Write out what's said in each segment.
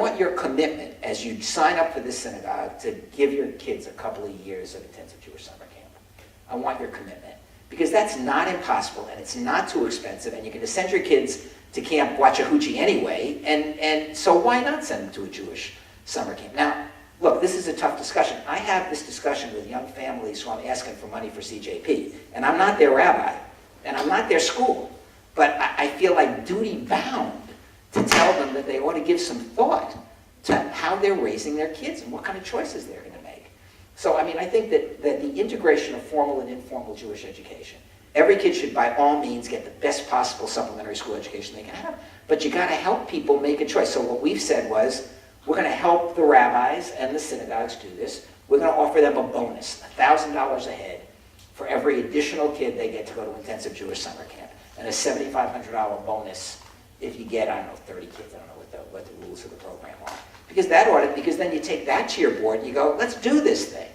want your commitment as you sign up for this synagogue to give your kids a couple of years of intensive Jewish summer camp. I want your commitment. Because that's not impossible, and it's not too expensive, and you can send your kids to Camp Wachahuchi anyway, and so why not send them to a Jewish summer camp? Now, look, this is a tough discussion. I have this discussion with young families who I'm asking for money for CJP, and I'm not their rabbi, and I'm not their school, but I feel like duty-bound to tell them that they ought to give some thought to how they're raising their kids and what kind of choices they're going to make. So, I mean, I think that the integration of formal and informal Jewish education, every kid should by all means get the best possible supplementary school education they can have, but you got to help people make a choice. So what we've said was, we're going to help the rabbis and the synagogues do this. We're going to offer them a bonus, $1,000 a head, for every additional kid they get to go to intensive Jewish summer camp, and a $7,500 bonus if you get, I don't know, 30 kids. I don't know what the rules of the program are. Because then you take that to your board and you go, let's do this thing.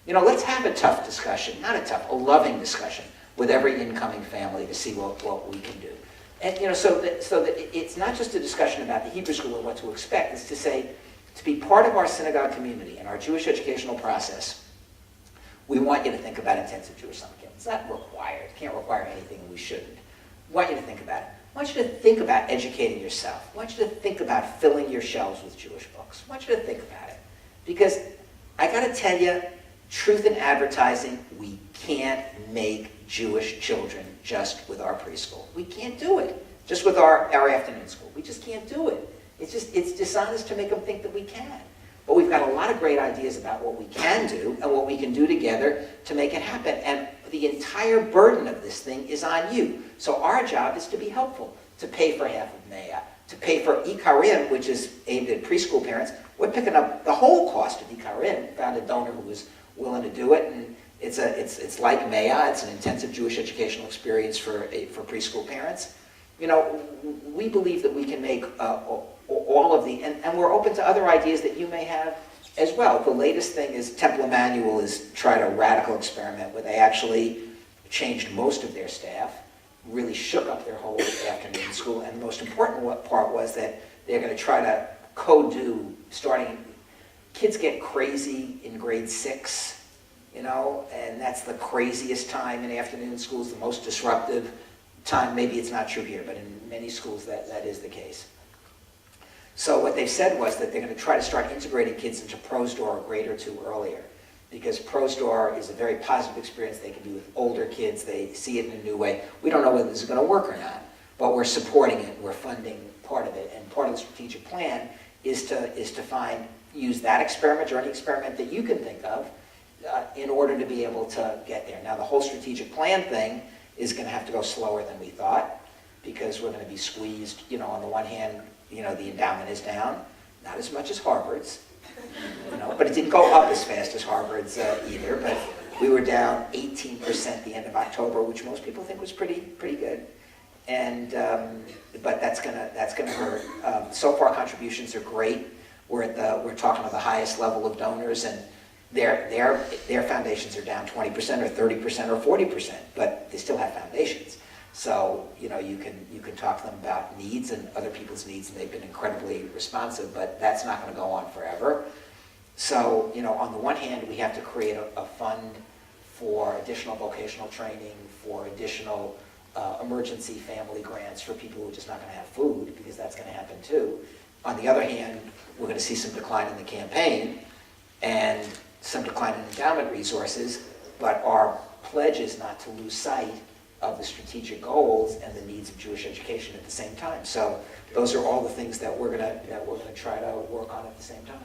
You know, let's have a tough discussion, a loving discussion with every incoming family to see what we can do. And you know, so that it's not just a discussion about the Hebrew school and what to expect. It's to say, to be part of our synagogue community and our Jewish educational process, we want you to think about intensive Jewish summer camp. It's not required. It can't require anything, and we shouldn't. We want you to think about it. I want you to think about educating yourself. I want you to think about filling your shelves with Jewish books. I want you to think about it. Because I got to tell you, truth in advertising, we can't make Jewish children just with our preschool. We can't do it. Just with our afternoon school. We just can't do it. It's dishonest to make them think that we can. But we've got a lot of great ideas about what we can do and what we can do together to make it happen. And the entire burden of this thing is on you. So our job is to be helpful, to pay for half of Maya, to pay for Ikarim, which is aimed at preschool parents. We're picking up the whole cost of Ikarim. Found a donor who was willing to do it, and it's like Maya. It's an intensive Jewish educational experience for preschool parents. You know, we believe that we can make all of the, and we're open to other ideas that you may have as well. The latest thing is Temple Emmanuel has tried a radical experiment where they actually changed most of their staff, really shook up their whole afternoon school, and the most important part was that they're going to try to co-do, starting, kids get crazy in grade 6, you know, and that's the craziest time in afternoon schools, the most disruptive time. Maybe it's not true here, but in many schools that is the case. So what they've said was that they're going to try to start integrating kids into Prosdor a grade or two earlier, because Prosdor is a very positive experience they can do with older kids. They see it in a new way. We don't know whether this is going to work or not, but we're supporting it. We're funding part of it, and part of the strategic plan is to use that experiment or any experiment that you can think of in order to be able to get there. Now, the whole strategic plan thing is going to have to go slower than we thought, because we're going to be squeezed. You know, on the one hand, you know, the endowment is down, not as much as Harvard's, you know, but it didn't go up as fast as Harvard's either. But we were down 18% at the end of October, which most people think was pretty good. And but that's gonna hurt. So far, contributions are great. We're talking to the highest level of donors, and their foundations are down 20% or 30% or 40%, but they still have foundations. So, you know, you can talk to them about needs and other people's needs, and they've been incredibly responsive, but that's not going to go on forever. So, you know, on the one hand, we have to create a fund for additional vocational training, for additional emergency family grants for people who are just not going to have food, because that's going to happen too. On the other hand, we're going to see some decline in the campaign and some decline in endowment resources, but our pledge is not to lose sight of the strategic goals and the needs of Jewish education at the same time. So those are all the things that we're gonna try to work on at the same time.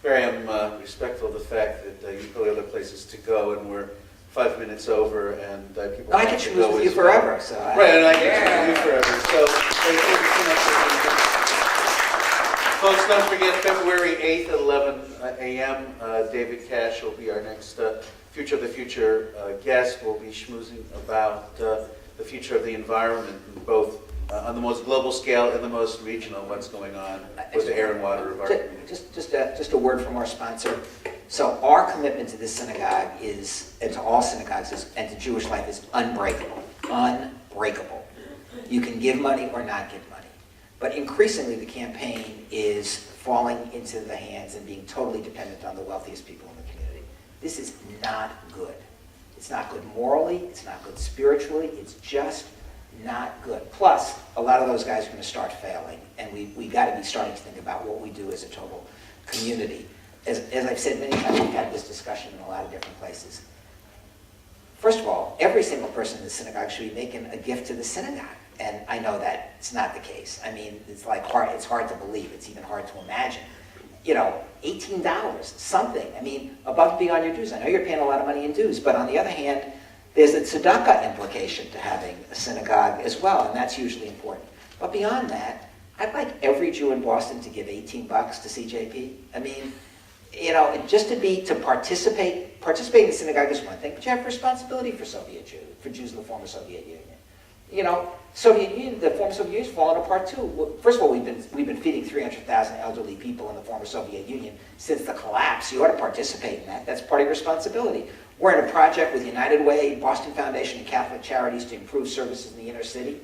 Barry, I'm respectful of the fact that you probably have other places to go, and we're 5 minutes over, and people. I can schmooze with you forever, so. Right, and I can schmooze with you forever. So thank you so much. Folks, don't forget February 8th at 11 a.m. David Cash will be our next Future of the Future guest. We'll be schmoozing about the future of the environment, both on the most global scale and the most regional, what's going on with the air and water of our community. Just a word from our sponsor. So our commitment to this synagogue is, and to all synagogues, and to Jewish life, is unbreakable. Unbreakable. You can give money or not give money. But increasingly the campaign is falling into the hands and being totally dependent on the wealthiest people in the community. This is not good. It's not good morally, it's not good spiritually, it's just not good. Plus, a lot of those guys are going to start failing, and we got to be starting to think about what we do as a total community. As I've said many times, we've had this discussion in a lot of different places. First of all, every single person in the synagogue should be making a gift to the synagogue. And I know that it's not the case. I mean, it's hard to believe. It's even hard to imagine. You know, $18, something. I mean, above and beyond your dues. I know you're paying a lot of money in dues, but on the other hand, there's a tzedakah implication to having a synagogue as well, and that's usually important. But beyond that, I'd like every Jew in Boston to give $18 to CJP. I mean, you know, just to participate in the synagogue is one thing, but you have responsibility for Jews in the former Soviet Union. You know, the former Soviet Union is falling apart too. Well, first of all, we've been feeding 300,000 elderly people in the former Soviet Union since the collapse. You ought to participate in that. That's part of your responsibility. We're in a project with United Way, Boston Foundation, and Catholic Charities to improve services in the inner city.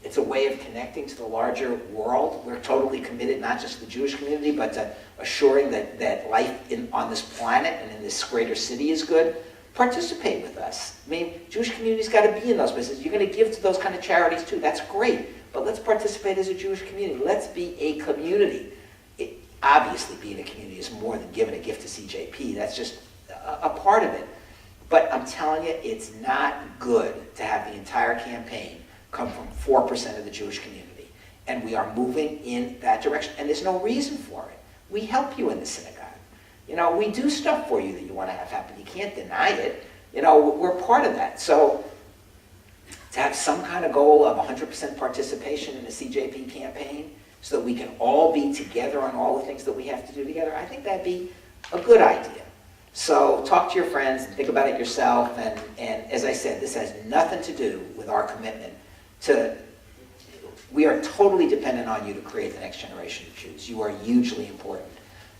It's a way of connecting to the larger world. We're totally committed, not just to the Jewish community, but to assuring that life on this planet and in this greater city is good. Participate with us. I mean, Jewish community's got to be in those businesses. You're going to give to those kind of charities too. That's great. But let's participate as a Jewish community. Let's be a community. Obviously, being a community is more than giving a gift to CJP. That's just a part of it. But I'm telling you, it's not good to have the entire campaign come from 4% of the Jewish community. And we are moving in that direction. And there's no reason for it. We help you in the synagogue. You know, we do stuff for you that you want to have happen. You can't deny it. You know, we're part of that. So to have some kind of goal of 100% participation in the CJP campaign so that we can all be together on all the things that we have to do together, I think that'd be a good idea. So talk to your friends and think about it yourself. And as I said, this has nothing to do with our commitment to, we are totally dependent on you to create the next generation of Jews. You are hugely important.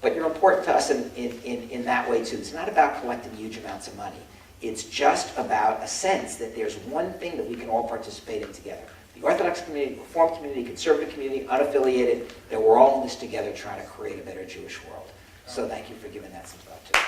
But you're important to us in that way too. It's not about collecting huge amounts of money. It's just about a sense that there's one thing that we can all participate in together. The Orthodox community, Reformed community, Conservative community, unaffiliated, that we're all in this together trying to create a better Jewish world. So thank you for giving that some thought too.